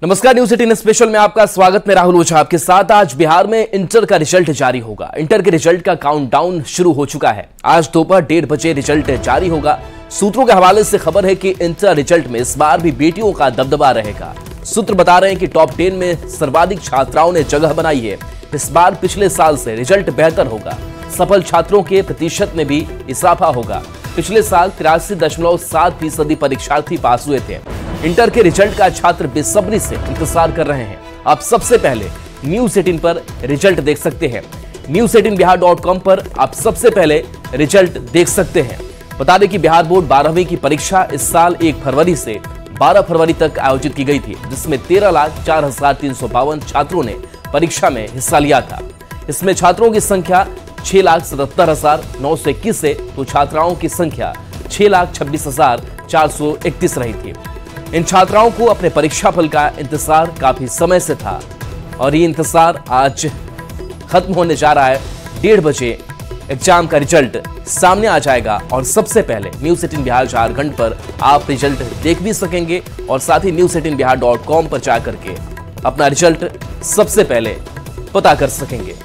नमस्कार, news 18 special में आपका स्वागत। मैं राहुल ओझा आपके साथ। आज बिहार में इंटर का रिजल्ट जारी होगा। इंटर के रिजल्ट का काउंटडाउन शुरू हो चुका है। आज दोपहर 1:30 बजे रिजल्ट जारी होगा। सूत्रों के हवाले से खबर है कि इंटर रिजल्ट में इस बार भी बेटियों का दबदबा रहेगा। सूत्र बता रहे हैं कि टॉप 10 में सर्वाधिक छात्राओं ने जगह बनाई है। इस बार पिछले साल से रिजल्ट बेहतर होगा। सफल छात्रों के प्रतिशत में भी इजाफा होगा। पिछले साल 83.7% परीक्षार्थी पास हुए थे। इंटर के रिजल्ट का छात्र बेसब्री से इंतजार कर रहे हैं। आप सबसे पहले न्यूज 18 पर रिजल्ट देख सकते हैं। news18bihar.com पर आप सबसे पहले रिजल्ट देख सकते हैं। बता दें कि बिहार बोर्ड 12वीं की परीक्षा इस साल 1 फरवरी से 12 फरवरी तक आयोजित की गई थी, जिसमें 13,04,352 छात्रों ने परीक्षा में हिस्सा लिया था। इसमें छात्रों की संख्या 6,77,921 है, तो छात्राओं की संख्या 6,26,431 रही थी। इन छात्राओं को अपने परीक्षा फल का इंतजार काफी समय से था और ये इंतजार आज खत्म होने जा रहा है। 1:30 बजे एग्जाम का रिजल्ट सामने आ जाएगा और सबसे पहले न्यूज 18 बिहार झारखंड पर आप रिजल्ट देख भी सकेंगे और साथ ही news18bihar.com पर जाकर के अपना रिजल्ट सबसे पहले पता कर सकेंगे।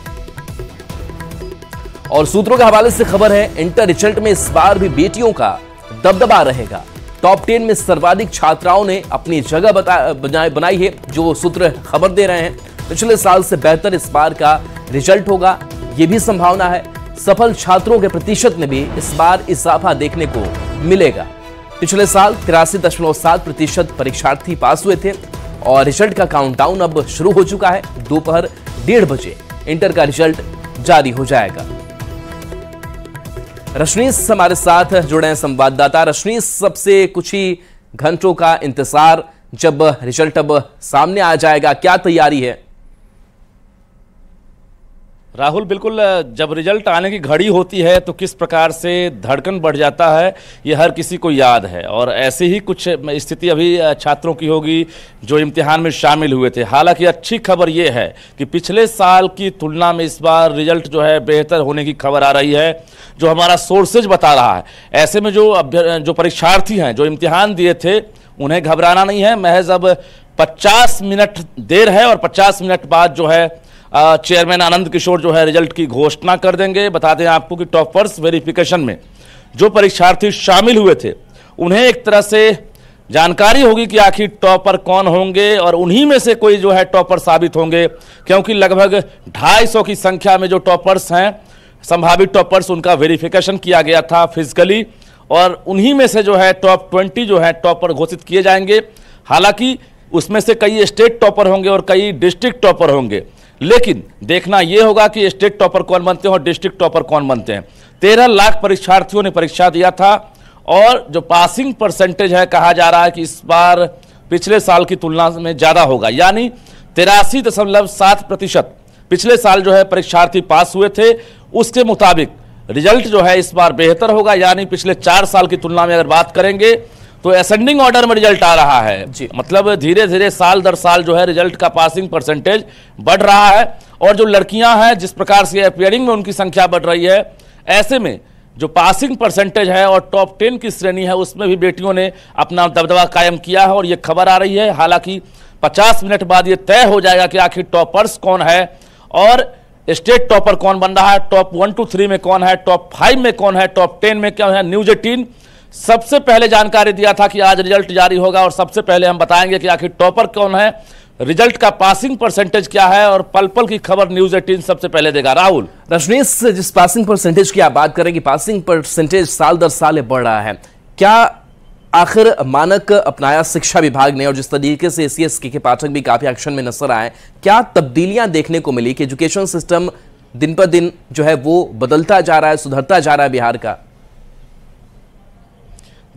और सूत्रों के हवाले से खबर है, इंटर रिजल्ट में इस बार भी बेटियों का दबदबा रहेगा। टॉप 10 में सर्वाधिक छात्राओं ने अपनी जगह बनाई है, जो सूत्र खबर दे रहे हैं। पिछले साल से बेहतर इस बार का रिजल्ट होगा, यह भी संभावना है। सफल छात्रों के प्रतिशत में भी इस बार इजाफा देखने को मिलेगा। पिछले साल 83.7% परीक्षार्थी पास हुए थे और रिजल्ट का काउंटडाउन अब शुरू हो चुका है। दोपहर 1:30 बजे इंटर का रिजल्ट जारी हो जाएगा। रशनीश हमारे साथ जुड़े हैं संवाददाता। रशनीश, सबसे कुछ ही घंटों का इंतजार, जब रिजल्ट अब सामने आ जाएगा, क्या तैयारी है? राहुल, बिल्कुल, जब रिजल्ट आने की घड़ी होती है तो किस प्रकार से धड़कन बढ़ जाता है ये हर किसी को याद है। और ऐसी ही कुछ स्थिति अभी छात्रों की होगी जो इम्तिहान में शामिल हुए थे। हालांकि अच्छी खबर ये है कि पिछले साल की तुलना में इस बार रिजल्ट जो है बेहतर होने की खबर आ रही है, जो हमारा सोर्सेज बता रहा है। ऐसे में जो परीक्षार्थी हैं जो इम्तिहान दिए थे, उन्हें घबराना नहीं है। महज अब 50 मिनट देर है और 50 मिनट बाद जो है चेयरमैन आनंद किशोर जो है रिजल्ट की घोषणा कर देंगे। बता दें आपको कि टॉपर्स वेरिफिकेशन में जो परीक्षार्थी शामिल हुए थे, उन्हें एक तरह से जानकारी होगी कि आखिर टॉपर कौन होंगे और उन्हीं में से कोई जो है टॉपर साबित होंगे, क्योंकि लगभग 250 की संख्या में जो टॉपर्स हैं, संभावित टॉपर्स, उनका वेरिफिकेशन किया गया था फिजिकली और उन्हीं में से जो है टॉप 20 जो है टॉपर घोषित किए जाएंगे। हालांकि उसमें से कई स्टेट टॉपर होंगे और कई डिस्ट्रिक्ट टॉपर होंगे, लेकिन देखना यह होगा कि स्टेट टॉपर कौन बनते हैं और डिस्ट्रिक्ट टॉपर कौन बनते हैं। 13 लाख परीक्षार्थियों ने परीक्षा दिया था और जो पासिंग परसेंटेज है, कहा जा रहा है कि इस बार पिछले साल की तुलना में ज्यादा होगा, यानी 83.7%। पिछले साल जो है परीक्षार्थी पास हुए थे, उसके मुताबिक रिजल्ट जो है इस बार बेहतर होगा। यानी पिछले 4 साल की तुलना में अगर बात करेंगे तो असेंडिंग ऑर्डर में रिजल्ट आ रहा है जी। मतलब धीरे धीरे साल दर साल जो है रिजल्ट का पासिंग परसेंटेज बढ़ रहा है। और जो लड़कियां हैं, जिस प्रकार से अपीयरिंग में उनकी संख्या बढ़ रही है, ऐसे में जो पासिंग परसेंटेज है और टॉप 10 की श्रेणी है, उसमें भी बेटियों ने अपना दबदबा कायम किया है और ये खबर आ रही है। हालांकि 50 मिनट बाद ये तय हो जाएगा कि आखिर टॉपर्स कौन है और स्टेट टॉपर कौन बन रहा है, टॉप 1 to 3 में कौन है, टॉप 5 में कौन है, टॉप 10 में क्या है। न्यूज 18 सबसे पहले जानकारी दिया था कि आज रिजल्ट जारी होगा और सबसे पहले हम बताएंगे कि आखिर टॉपर कौन है, रिजल्ट का पासिंग परसेंटेज क्या है और पल पल की खबर न्यूज 18 सबसे पहले देगा। राहुल, रजनीश, जिस पासिंग परसेंटेज की आप बात करेंगे, पासिंग परसेंटेज साल दर साल बढ़ रहा है, क्या आखिर मानक अपनाया शिक्षा विभाग ने और जिस तरीके से एसीएस के पाठक भी काफी एक्शन में नजर आए, क्या तब्दीलियां देखने को मिली कि एजुकेशन सिस्टम दिन पर दिन जो है वो बदलता जा रहा है, सुधरता जा रहा है बिहार का?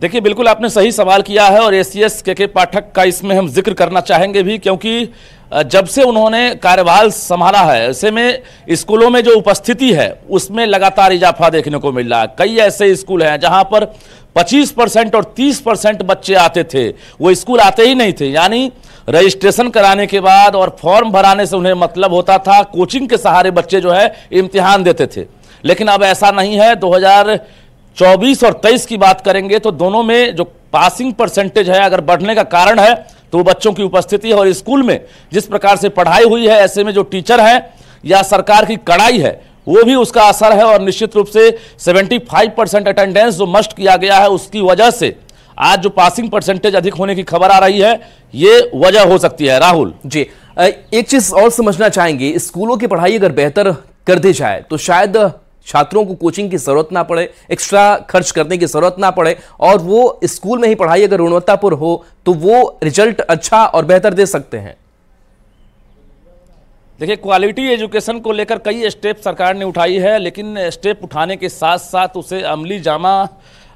देखिए, बिल्कुल आपने सही सवाल किया है और एसीएस के पाठक का इसमें हम जिक्र करना चाहेंगे भी, क्योंकि जब से उन्होंने कार्यभार संभाला है, ऐसे में स्कूलों में जो उपस्थिति है उसमें लगातार इजाफा देखने को मिल रहा है। कई ऐसे स्कूल हैं जहां पर 25% और 30% बच्चे आते थे, वो स्कूल आते ही नहीं थे। यानी रजिस्ट्रेशन कराने के बाद और फॉर्म भराने से उन्हें मतलब होता था, कोचिंग के सहारे बच्चे जो है इम्तिहान देते थे। लेकिन अब ऐसा नहीं है। 2024 और 23 की बात करेंगे तो दोनों में जो पासिंग परसेंटेज है, अगर बढ़ने का कारण है तो बच्चों की उपस्थिति है और स्कूल में जिस प्रकार से पढ़ाई हुई है, ऐसे में जो टीचर है या सरकार की कड़ाई है वो भी उसका असर है। और निश्चित रूप से 75% अटेंडेंस जो मस्ट किया गया है, उसकी वजह से आज जो पासिंग परसेंटेज अधिक होने की खबर आ रही है, ये वजह हो सकती है। राहुल जी, एक चीज और समझना चाहेंगे, स्कूलों की पढ़ाई अगर बेहतर कर दी जाए तो शायद छात्रों को कोचिंग की जरूरत ना पड़े, एक्स्ट्रा खर्च करने की जरूरत ना पड़े, और वो स्कूल में ही पढ़ाई अगर गुणवत्तापूर्ण हो तो वो रिजल्ट अच्छा और बेहतर दे सकते हैं। देखिए, क्वालिटी एजुकेशन को लेकर कई स्टेप सरकार ने उठाई है, लेकिन स्टेप उठाने के साथ साथ उसे अमली जामा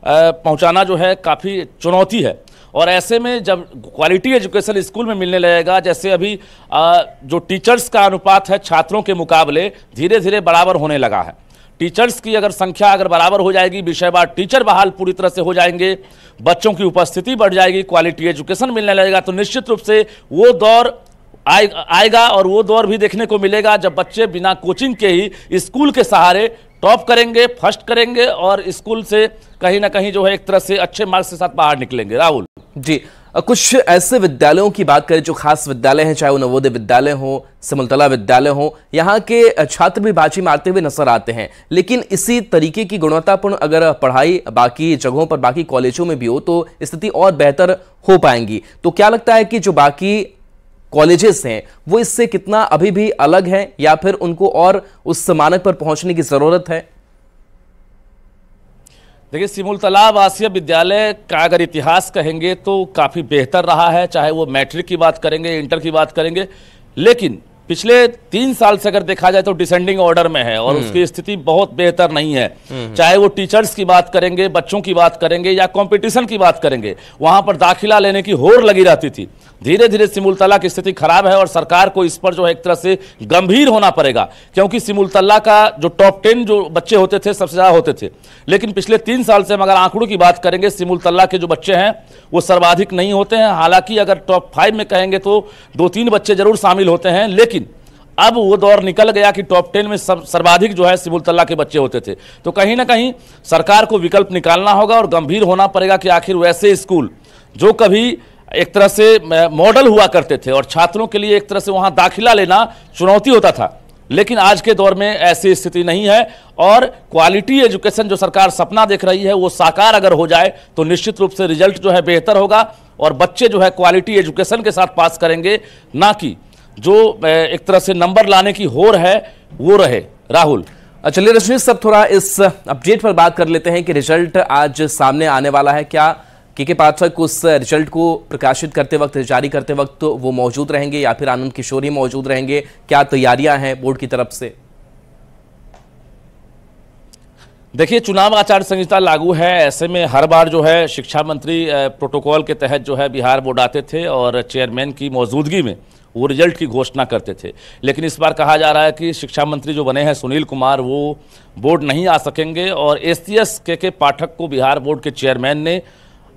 पहुंचाना जो है काफ़ी चुनौती है। और ऐसे में जब क्वालिटी एजुकेशन स्कूल में मिलने लगेगा, जैसे अभी जो टीचर्स का अनुपात है छात्रों के मुकाबले धीरे धीरे बराबर होने लगा है। टीचर्स की अगर संख्या अगर बराबर हो जाएगी, विषयवार टीचर बहाल पूरी तरह से हो जाएंगे, बच्चों की उपस्थिति बढ़ जाएगी, क्वालिटी एजुकेशन मिलने लगेगा, तो निश्चित रूप से वो दौर आएगा। और वो दौर भी देखने को मिलेगा जब बच्चे बिना कोचिंग के ही स्कूल के सहारे टॉप करेंगे, फर्स्ट करेंगे और स्कूल से कहीं ना कहीं जो है एक तरह से अच्छे मार्क्स के साथ बाहर निकलेंगे। राहुल जी, कुछ ऐसे विद्यालयों की बात करें जो खास विद्यालय हैं, चाहे वो नवोदय विद्यालय हो, सिमुलतला विद्यालय हो, यहाँ के छात्र भी बाजी मारते हुए नजर आते हैं। लेकिन इसी तरीके की गुणवत्तापूर्ण अगर पढ़ाई बाकी जगहों पर, बाकी कॉलेजों में भी हो तो स्थिति और बेहतर हो पाएंगी। तो क्या लगता है कि जो बाकी कॉलेजेस हैं वो इससे कितना अभी भी अलग है, या फिर उनको और उस मानक पर पहुंचने की जरूरत है? देखिए, सिमुलतला आवासीय विद्यालय का अगर इतिहास कहेंगे तो काफ़ी बेहतर रहा है, चाहे वो मैट्रिक की बात करेंगे, इंटर की बात करेंगे। लेकिन पिछले 3 साल से अगर देखा जाए तो डिसेंडिंग ऑर्डर में है और उसकी स्थिति बहुत बेहतर नहीं है। चाहे वो टीचर्स की बात करेंगे, बच्चों की बात करेंगे या कंपटीशन की बात करेंगे, वहां पर दाखिला लेने की होड़ लगी रहती थी। धीरे धीरे सिमुलतला की स्थिति खराब है और सरकार को इस पर जो है एक तरह से गंभीर होना पड़ेगा, क्योंकि सिमुलतला का जो टॉप 10 जो बच्चे होते थे सबसे ज्यादा होते थे। लेकिन पिछले 3 साल से हम अगर आंकड़ों की बात करेंगे, सिमुलतला के जो बच्चे हैं वो सर्वाधिक नहीं होते हैं। हालांकि अगर टॉप 5 में कहेंगे तो 2-3 बच्चे जरूर शामिल होते हैं, लेकिन अब वो दौर निकल गया कि टॉप 10 में सर्वाधिक जो है सिमुलतला के बच्चे होते थे। तो कहीं ना कहीं सरकार को विकल्प निकालना होगा और गंभीर होना पड़ेगा कि आखिर वैसे स्कूल जो कभी एक तरह से मॉडल हुआ करते थे और छात्रों के लिए एक तरह से वहां दाखिला लेना चुनौती होता था, लेकिन आज के दौर में ऐसी स्थिति नहीं है। और क्वालिटी एजुकेशन जो सरकार सपना देख रही है वो साकार अगर हो जाए तो निश्चित रूप से रिजल्ट जो है बेहतर होगा और बच्चे जो है क्वालिटी एजुकेशन के साथ पास करेंगे, ना कि जो एक तरह से नंबर लाने की होड़ है वो रहे। राहुल, चलिए रजनीश, सब थोड़ा इस अपडेट पर बात कर लेते हैं कि रिजल्ट आज सामने आने वाला है। क्या के पाठक उस रिजल्ट को प्रकाशित करते वक्त, जारी करते वक्त तो वो मौजूद रहेंगे या फिर आनंद किशोर ही मौजूद रहेंगे? क्या तैयारियां हैं बोर्ड की तरफ से? देखिए, चुनाव आचार संहिता लागू है, ऐसे में हर बार जो है शिक्षा मंत्री प्रोटोकॉल के तहत जो है बिहार बोर्ड आते थे और चेयरमैन की मौजूदगी में वो रिजल्ट की घोषणा करते थे। लेकिन इस बार कहा जा रहा है कि शिक्षा मंत्री जो बने हैं सुनील कुमार, वो बोर्ड नहीं आ सकेंगे और एसटीएस के पाठक को बिहार बोर्ड के चेयरमैन ने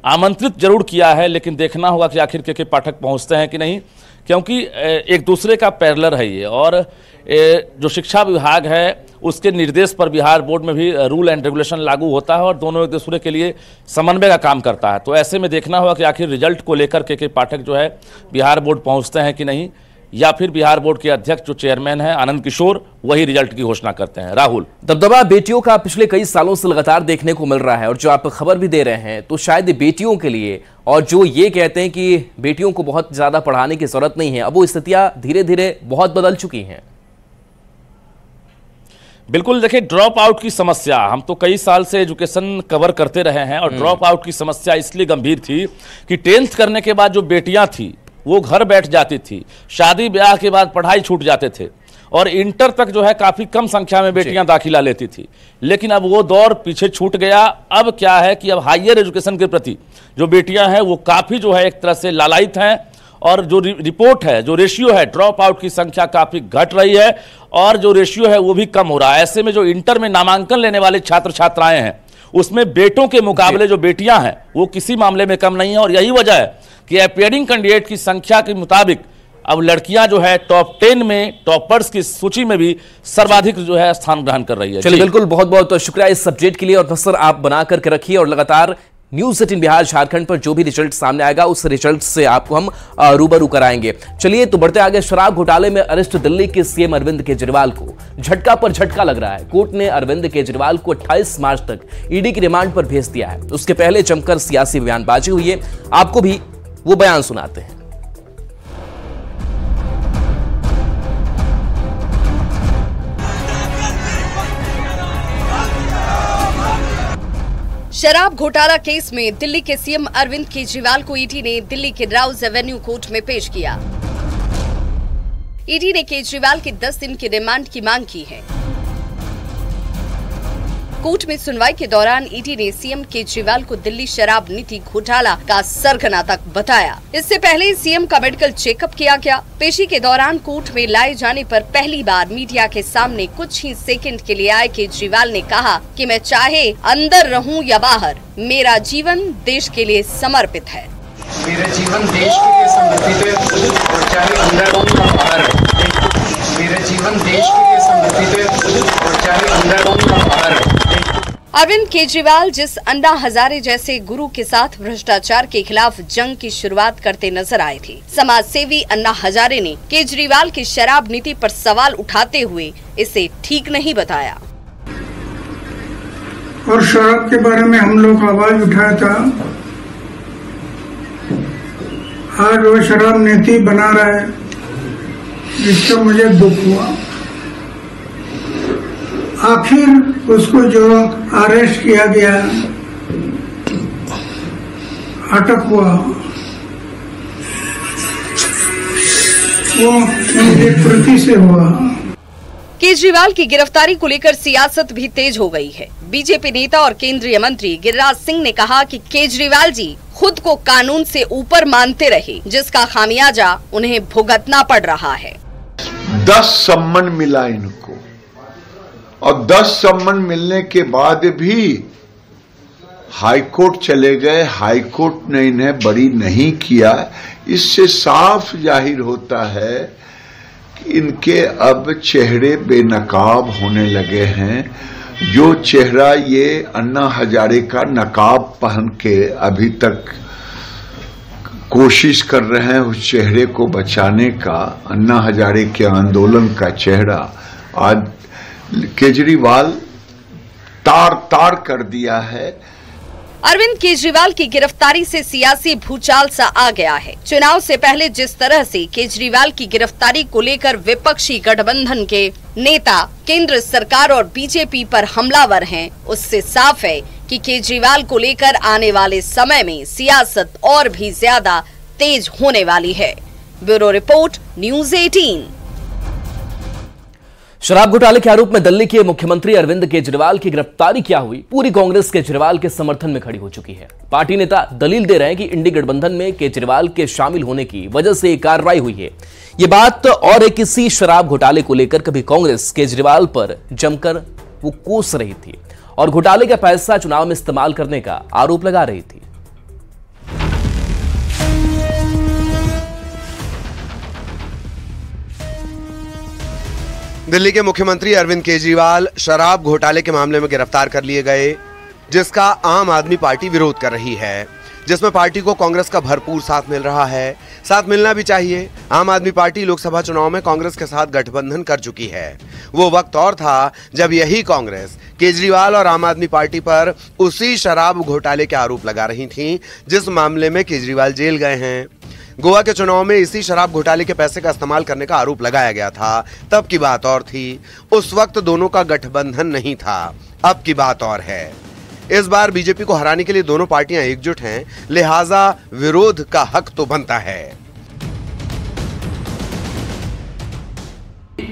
आमंत्रित जरूर किया है, लेकिन देखना होगा कि आखिर के पाठक पहुंचते हैं कि नहीं, क्योंकि एक दूसरे का पैरेलल है ये। और जो शिक्षा विभाग है उसके निर्देश पर बिहार बोर्ड में भी रूल एंड रेगुलेशन लागू होता है और दोनों एक दूसरे के लिए समन्वय का काम करता है। तो ऐसे में देखना होगा कि आखिर रिजल्ट को लेकर के पाठक जो है बिहार बोर्ड पहुंचते हैं कि नहीं, या फिर बिहार बोर्ड के अध्यक्ष जो चेयरमैन है आनंद किशोर, वही रिजल्ट की घोषणा करते हैं। राहुल, दबदबा बेटियों का पिछले कई सालों से लगातार देखने को मिल रहा है और जो आप खबर भी दे रहे हैं तो शायद बेटियों के लिए, और जो ये कहते हैं कि बेटियों को बहुत ज्यादा पढ़ाने की जरूरत नहीं है, अब वो स्थितियां धीरे धीरे बहुत बदल चुकी हैं। बिल्कुल, देखिए, ड्रॉप आउट की समस्या हम तो कई साल से एजुकेशन कवर करते रहे हैं और ड्रॉप आउट की समस्या इसलिए गंभीर थी कि 10th करने के बाद जो बेटियां थी वो घर बैठ जाती थी, शादी ब्याह के बाद पढ़ाई छूट जाते थे और इंटर तक जो है काफी कम संख्या में बेटियां दाखिला लेती थी। लेकिन अब वो दौर पीछे छूट गया। अब क्या है कि अब हायर एजुकेशन के प्रति जो बेटियां हैं वो काफी जो है एक तरह से लालायित हैं और जो रिपोर्ट है, जो रेशियो है, ड्रॉप आउट की संख्या काफी घट रही है और जो रेशियो है वो भी कम हो रहा है। ऐसे में जो इंटर में नामांकन लेने वाले छात्र छात्राएं हैं उसमें बेटों के मुकाबले जो बेटियां हैं वो किसी मामले में कम नहीं है और यही वजह है कि अपीयरिंग कैंडिडेट की संख्या के मुताबिक अब लड़कियां जो है टॉप 10 में, टॉपर्स की सूची में भी सर्वाधिक जो है स्थान ग्रहण कर रही है। चलिए, बिल्कुल, बहुत बहुत शुक्रिया इस अपडेट के लिए और नजर आप बना करके रखिए और लगातार न्यूज 18 बिहार झारखंड पर जो भी रिजल्ट सामने आएगा उस रिजल्ट से आपको हम रूबरू कराएंगे। चलिए तो बढ़ते आगे। शराब घोटाले में अरेस्ट दिल्ली के सीएम अरविंद केजरीवाल को झटका पर झटका लग रहा है। कोर्ट ने अरविंद केजरीवाल को 28 मार्च तक ईडी की रिमांड पर भेज दिया है। उसके पहले जमकर सियासी बयानबाजी हुई है, आपको भी वो बयान सुनाते हैं। शराब घोटाला केस में दिल्ली के सीएम अरविंद केजरीवाल को ईडी ने दिल्ली के राउज एवेन्यू कोर्ट में पेश किया। ईडी ने केजरीवाल के 10 दिन की रिमांड की मांग की है। कोर्ट में सुनवाई के दौरान ईडी ने सीएम केजरीवाल को दिल्ली शराब नीति घोटाला का सरगना तक बताया। इससे पहले सीएम का मेडिकल चेकअप किया गया। पेशी के दौरान कोर्ट में लाए जाने पर पहली बार मीडिया के सामने कुछ ही सेकंड के लिए आए केजरीवाल ने कहा कि मैं चाहे अंदर रहूं या बाहर, मेरा जीवन देश के लिए समर्पित है। मेरा जीवन देश के लिए समर्पित है और चाहे अंदर हो या बाहर। मेरा जीवन देश के लिए समर्पित है और चाहे अंदर हो या बाहर। अरविंद केजरीवाल जिस अन्ना हजारे जैसे गुरु के साथ भ्रष्टाचार के खिलाफ जंग की शुरुआत करते नजर आए थे, समाज सेवी अन्ना हजारे ने केजरीवाल की शराब नीति पर सवाल उठाते हुए इसे ठीक नहीं बताया। और शराब के बारे में हम लोग आवाज उठाया था। आज वो शराब नीति बना रहा है, जिससे मुझे दुख हुआ। आखिर उसको जो अरेस्ट किया गया, अटक हुआ, वो उनकी कृति से हुआ। केजरीवाल की गिरफ्तारी को लेकर सियासत भी तेज हो गई है। बीजेपी नेता और केंद्रीय मंत्री गिरिराज सिंह ने कहा कि केजरीवाल जी खुद को कानून से ऊपर मानते रहे, जिसका खामियाजा उन्हें भुगतना पड़ रहा है। 10 सम्मन मिला इनको और 10 सम्मन मिलने के बाद भी हाईकोर्ट चले गए। हाईकोर्ट ने इन्हें बरी नहीं किया। इससे साफ जाहिर होता है कि इनके अब चेहरे बेनकाब होने लगे हैं। जो चेहरा ये अन्ना हजारे का नकाब पहन के अभी तक कोशिश कर रहे हैं उस चेहरे को बचाने का, अन्ना हजारे के आंदोलन का चेहरा आज केजरीवाल तार तार कर दिया है। अरविंद केजरीवाल की गिरफ्तारी से सियासी भूचाल सा आ गया है। चुनाव से पहले जिस तरह से केजरीवाल की गिरफ्तारी को लेकर विपक्षी गठबंधन के नेता केंद्र सरकार और बीजेपी पर हमलावर हैं, उससे साफ है कि केजरीवाल को लेकर आने वाले समय में सियासत और भी ज्यादा तेज होने वाली है। Bureau report, news 18। शराब घोटाले के आरोप में दिल्ली के मुख्यमंत्री अरविंद केजरीवाल की गिरफ्तारी क्या हुई, पूरी कांग्रेस केजरीवाल के समर्थन में खड़ी हो चुकी है। पार्टी नेता दलील दे रहे हैं कि इंडी गठबंधन में केजरीवाल के शामिल होने की वजह से कार्रवाई हुई है। ये बात और एक इसी शराब घोटाले को लेकर कभी कांग्रेस केजरीवाल पर जमकर वो कोस रही थी और घोटाले का पैसा चुनाव में इस्तेमाल करने का आरोप लगा रही थी। दिल्ली के मुख्यमंत्री अरविंद केजरीवाल शराब घोटाले के मामले में गिरफ्तार कर लिए गए, जिसका आम आदमी पार्टी विरोध कर रही है, जिसमें पार्टी को कांग्रेस का भरपूर साथ मिल रहा है। साथ मिलना भी चाहिए। आम आदमी पार्टी लोकसभा चुनाव में कांग्रेस के साथ गठबंधन कर चुकी है। वो वक्त और था जब यही कांग्रेस केजरीवाल और आम आदमी पार्टी पर उसी शराब घोटाले के आरोप लगा रही थी, जिस मामले में केजरीवाल जेल गए हैं। गोवा के चुनाव में इसी शराब घोटाले के पैसे का इस्तेमाल करने का आरोप लगाया गया था। तब की बात और थी, उस वक्त दोनों का गठबंधन नहीं था। अब की बात और है। इस बार बीजेपी को हराने के लिए दोनों पार्टियां एकजुट हैं, लिहाजा विरोध का हक तो बनता है।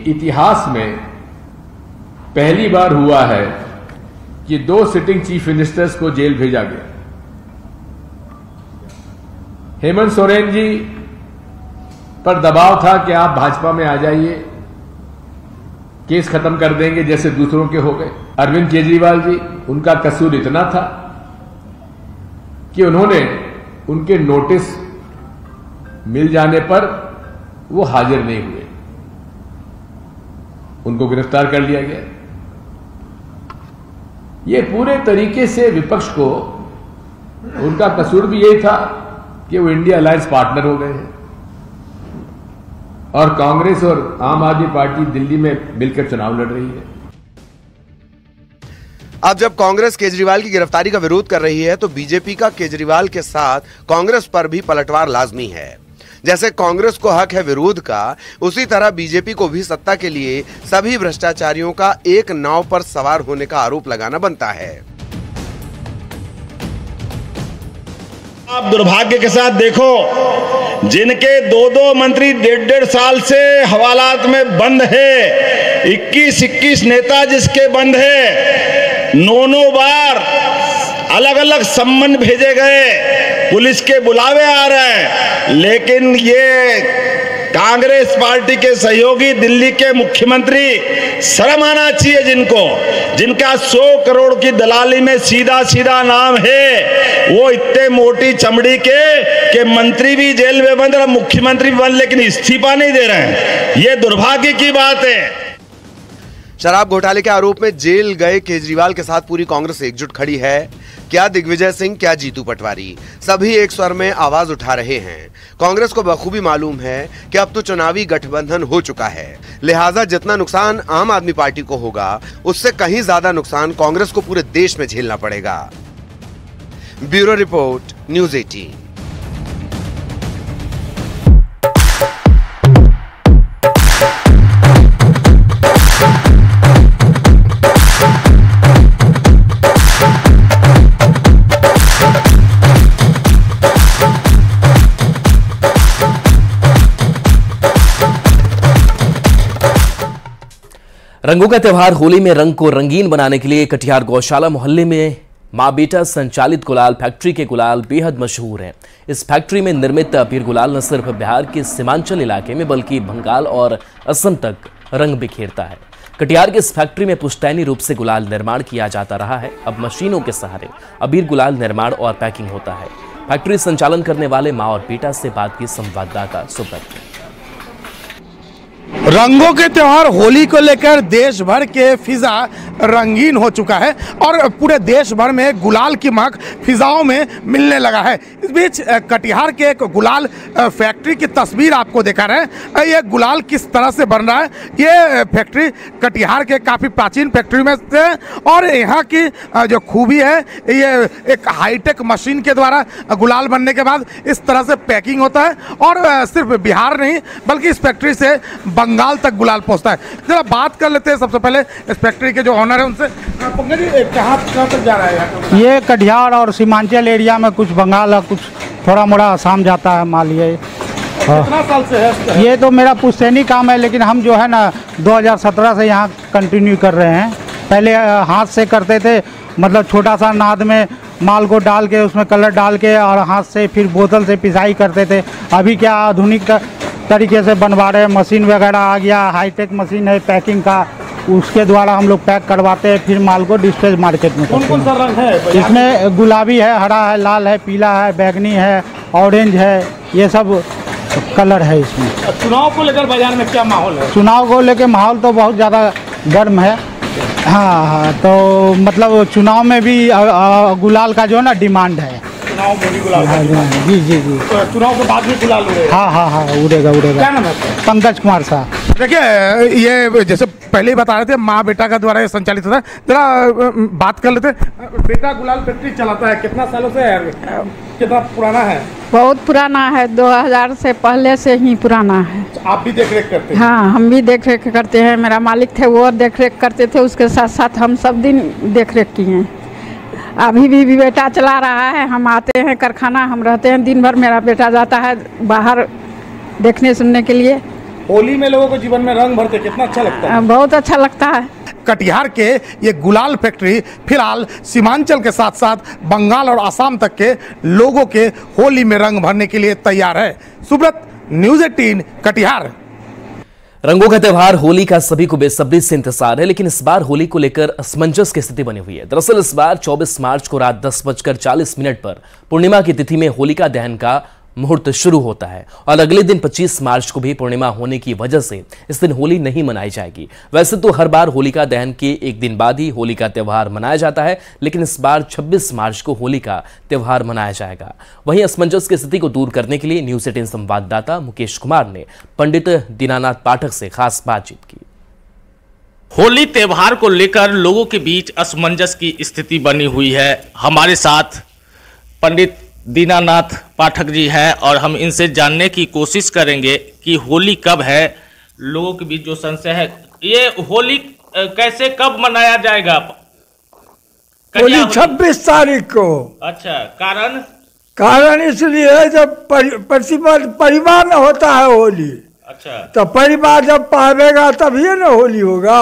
इतिहास में पहली बार हुआ है कि 2 सिटिंग चीफ मिनिस्टर्स को जेल भेजा गया। हेमंत सोरेन जी पर दबाव था कि आप भाजपा में आ जाइए, केस खत्म कर देंगे जैसे दूसरों के हो गए। अरविंद केजरीवाल जी, उनका कसूर इतना था कि उन्होंने उनके नोटिस मिल जाने पर वो हाजिर नहीं हुए, उनको गिरफ्तार कर लिया गया। ये पूरे तरीके से विपक्ष को उनका कसूर भी यही था कि वो इंडिया अलायंस पार्टनर हो गए हैं और कांग्रेस और आम आदमी पार्टी दिल्ली में मिलकर चुनाव लड़ रही है। अब जब कांग्रेस केजरीवाल की गिरफ्तारी का विरोध कर रही है तो बीजेपी का केजरीवाल के साथ कांग्रेस पर भी पलटवार लाजमी है। जैसे कांग्रेस को हक है विरोध का, उसी तरह बीजेपी को भी सत्ता के लिए सभी भ्रष्टाचारियों का एक नाव पर सवार होने का आरोप लगाना बनता है। आप दुर्भाग्य के साथ देखो, जिनके दो मंत्री 1.5 साल से हवालात में बंद है, 21 नेता जिसके बंद है, 9 बार अलग अलग सम्मन भेजे गए, पुलिस के बुलावे आ रहे हैं, लेकिन ये कांग्रेस पार्टी के सहयोगी दिल्ली के मुख्यमंत्री, शर्म आना चाहिए जिनका 100 करोड़ की दलाली में सीधा नाम है, वो इतने मोटी चमड़ी के मंत्री भी जेल में बंद और मुख्यमंत्री भी बंद, लेकिन इस्तीफा नहीं दे रहे हैं। ये दुर्भाग्य की बात है। शराब घोटाले के आरोप में जेल गए केजरीवाल के साथ पूरी कांग्रेस एकजुट खड़ी है। क्या दिग्विजय सिंह, क्या जीतू पटवारी, सभी एक स्वर में आवाज उठा रहे हैं। कांग्रेस को बखूबी मालूम है कि अब तो चुनावी गठबंधन हो चुका है, लिहाजा जितना नुकसान आम आदमी पार्टी को होगा, उससे कहीं ज्यादा नुकसान कांग्रेस को पूरे देश में झेलना पड़ेगा। Bureau report, news 18। रंगों का त्यौहार होली में रंग को रंगीन बनाने के लिए कटिहार गौशाला मोहल्ले में मां बेटा संचालित गुलाल फैक्ट्री के गुलाल बेहद मशहूर हैं। इस फैक्ट्री में निर्मित अबीर गुलाल न सिर्फ बिहार के सीमांचल इलाके में बल्कि बंगाल और असम तक रंग बिखेरता है। कटिहार की इस फैक्ट्री में पुश्तैनी रूप से गुलाल निर्माण किया जाता रहा है। अब मशीनों के सहारे अबीर गुलाल निर्माण और पैकिंग होता है। फैक्ट्री संचालन करने वाले मां और बेटा से बात की संवाददाता सुब्रत। रंगों के त्योहार होली को लेकर देश भर के फिजा रंगीन हो चुका है और पूरे देश भर में गुलाल की महक फिजाओं में मिलने लगा है। इस बीच कटिहार के एक गुलाल फैक्ट्री की तस्वीर आपको दिखा रहे हैं। ये गुलाल किस तरह से बन रहा है, ये फैक्ट्री कटिहार के काफ़ी प्राचीन फैक्ट्री में से और यहाँ की जो खूबी है, ये एक हाईटेक मशीन के द्वारा गुलाल बनने के बाद इस तरह से पैकिंग होता है और सिर्फ बिहार नहीं बल्कि इस फैक्ट्री से बंगाल तक गुलाल पहुंचता है। जरा बात कर लेते हैं सबसे पहले इस फैक्ट्री के जो ऑनर है उनसे। पंकज जी, कहाँ तक जा रहा है? ये कटिहार और सीमांचल एरिया में कुछ बंगाल और कुछ थोड़ा मोड़ा आसाम जाता है माल। ये कितना साल से है? ये तो मेरा पुश्तैनी काम है, लेकिन हम जो है ना 2017 से यहाँ कंटिन्यू कर रहे हैं। पहले हाथ से करते थे, मतलब छोटा सा नाद में माल को डाल के उसमें कलर डाल के और हाथ से फिर बोतल से पिसाई करते थे। अभी क्या आधुनिक तरीके से बनवा रहे हैं, मशीन वगैरह आ गया, हाईटेक मशीन है पैकिंग का, उसके द्वारा हम लोग पैक करवाते हैं, फिर माल को डिस्प्ले मार्केट में। कौन सा रंग है इसमें? गुलाबी है, हरा है, लाल है, पीला है, बैगनी है, ऑरेंज है, ये सब कलर है इसमें। चुनाव को लेकर बाजार में क्या माहौल है? चुनाव को लेकर माहौल तो बहुत ज़्यादा गर्म है। हाँ, तो मतलब चुनाव में भी गुलाल का जो है ना डिमांड है। चुनाव में भी गुलाल? जी जी जी। तो चुनाव के बाद भी गुलाल उड़ेगा? हाँ, उड़ेगा। क्या नाम है? पंकज कुमार साहब। देखिए, ये जैसे पहले ही बता रहे थे माँ बेटा का द्वारा ये संचालित होता है। जरा बात कर लेते। बेटा गुलाल फैक्ट्री चलाता है, कितना सालों से है, कितना पुराना है? बहुत पुराना है, 2000 से पहले से ही पुराना है। आप भी देख रेख करते हैं? हाँ, हम भी देख रेख करते हैं। मेरा मालिक थे वो देख रेख करते थे, उसके साथ साथ हम सब दिन देख रेख किए हैं। अभी भी बेटा चला रहा है। हम आते हैं कारखाना, हम रहते हैं दिन भर, मेरा बेटा जाता है बाहर देखने सुनने के लिए। होली में लोगों को जीवन में रंग भरते, कितना अच्छा लगता है? बहुत अच्छा लगता है। कटिहार के ये गुलाल फैक्ट्री फिलहाल सीमांचल के साथ साथ बंगाल और असम तक के लोगों के होली में रंग भरने के लिए तैयार है। सुब्रत, न्यूज़ 18, कटिहार। रंगों का त्यौहार होली का सभी को बेसब्री से इंतजार है, लेकिन इस बार होली को लेकर असमंजस की स्थिति बनी हुई है। दरअसल इस बार 24 मार्च को रात 10:40 पर पूर्णिमा की तिथि में होलिका दहन का मुहूर्त शुरू होता है और अगले दिन 25 मार्च को भी पूर्णिमा होने की वजह से इस दिन होली नहीं मनाई जाएगी। वैसे तो हर बार होलिका दहन के एक दिन बाद ही होली का त्यौहार मनाया जाता है, लेकिन इस बार 26 मार्च को होली का त्यौहार मनाया जाएगा। वहीं असमंजस की स्थिति को दूर करने के लिए न्यूज 18 संवाददाता मुकेश कुमार ने पंडित दीनानाथ पाठक से खास बातचीत की। होली त्यौहार को लेकर लोगों के बीच असमंजस की स्थिति बनी हुई है। हमारे साथ पंडित दीनानाथ पाठक जी हैं और हम इनसे जानने की कोशिश करेंगे कि होली कब है। लोगों के बीच जो संशय है, ये होली कैसे कब मनाया जाएगा? होली 26 तारीख को। अच्छा, कारण? कारण इसलिए जब परिवार में होता है होली। अच्छा, तो परिवार जब पावेगा तभी ना होली होगा।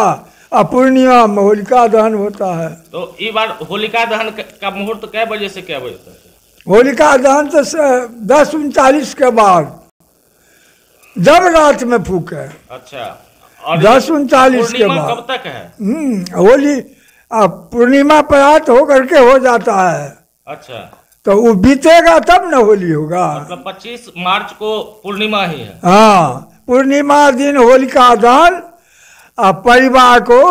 और पूर्णिमा में होलिका दहन होता है। तो इस बार होलिका दहन का मुहूर्त कै बजे से क्या बजे तक? होलिका दहन तो 10:39 के बाद, जब रात में फूके। अच्छा, और 10:39 के बाद। कब तक है होली? पूर्णिमा प्रात होकर के हो जाता है। अच्छा, तो वो बीतेगा तब ना होली होगा। मतलब 25 मार्च को पूर्णिमा ही है। हाँ, पूर्णिमा दिन होलिका दहन और परिवार को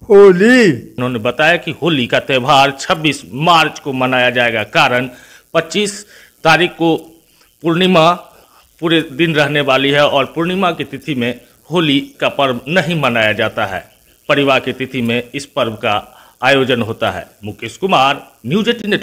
होली। उन्होंने बताया कि होली का त्यौहार 26 मार्च को मनाया जाएगा। कारण 25 तारीख को पूर्णिमा पूरे दिन रहने वाली है और पूर्णिमा की तिथि में होली का पर्व नहीं मनाया जाता है। परिवार की तिथि में इस पर्व का आयोजन होता है। Mukesh Kumar, news 18 network.